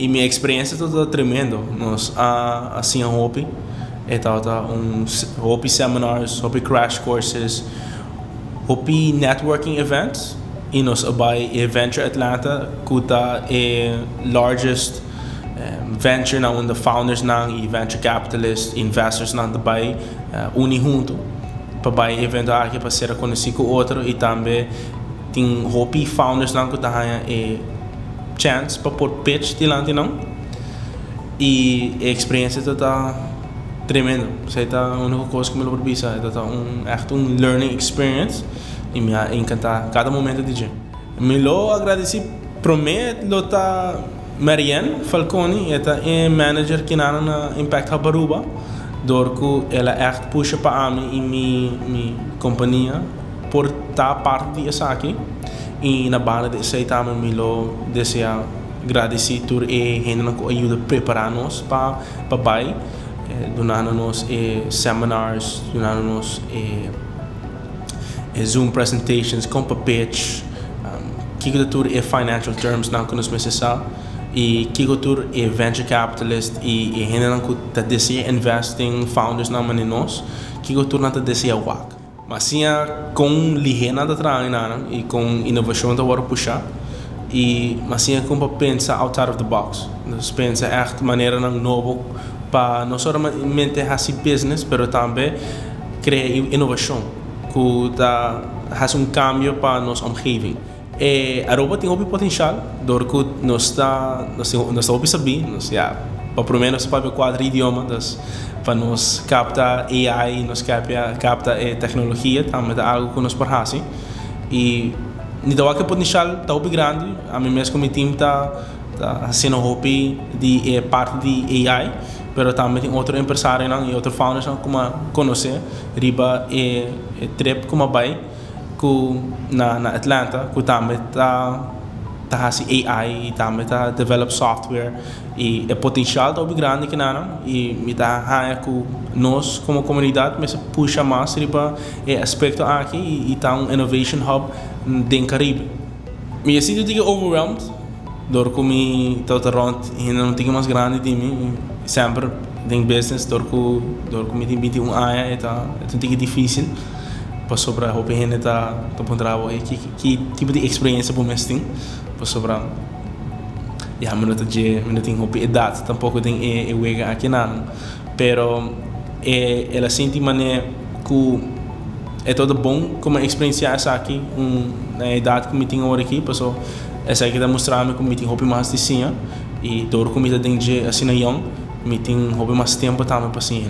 E minha experiência toda tremenda. Nós assim a Hopi, Hopi seminars, Hopi crash courses, Hopi networking events. E nós by Venture Atlanta, que é largest venture na onde founders e venture capitalists, investors na by uni junto para evento aqui para ser conhecido com outro e também tem Hopi founders na que tem chance para pôr pitch dilante não e a experiência está tremenda. Você tá a única coisa que me propisa é echt learning experience e me encanta cada momento de dia. Me lo agradeci promet lo tá Marianne Falcone, é manager que na Impact Hub Aruba, dorku ela echt puxa para mim e minha companhia por estar parte disso aqui e na base desse aí também me lo deseja agradecer por gente que ajuda a preparar-nos para vai donando-nos seminars, donando-nos Zoom presentations, com pitch, que tur financial terms não que nos necessita e que tur venture capitalist e gente que tá deseja investing founders na mão nós, que tur não tá deseja wak. Mas sim com ligena da trabalhar e com inovação da hora puxar e mas sim com pensar outside of the box. Nós pensa echt maneira novo para não somente fazer business, mas também criar inovação que faz cambio para nossa omgeving. A Aruba tem um potencial, porque nós está saber, para pelo menos para 4 idiomas, para nós captar AI, nós captar tecnologia, também é algo que nós podemos e então aquele potencial está bem grande. A mim mesmo como time está fazendo hobby de parte de AI, mas também tem outro empresário e outro founders como conhecer, riba trip como vai na Atlanta, que também está fazendo AI e também está develop software e o potencial está bem grande que e me está que nós como comunidade mas puxa mais riba aspecto aqui e está innovation hub dentro Caribe. Me sinto overwhelmed porque me estou ainda não tenho mais grande de mim sempre em business porque me tem 21 anos é difícil para sobre a roupa ainda está para trabalhar que tipo de experiência por mês tem para sobre não tem roupa idade tampouco tem wega aqui não pero ela sente maneira que é todo bom como experiência essa aqui na idade que me tem agora aqui passou essa aqui está mostrando que me tem roupa mais de sim e todo como está tem assim na young me tem roupa mais tempo também para sim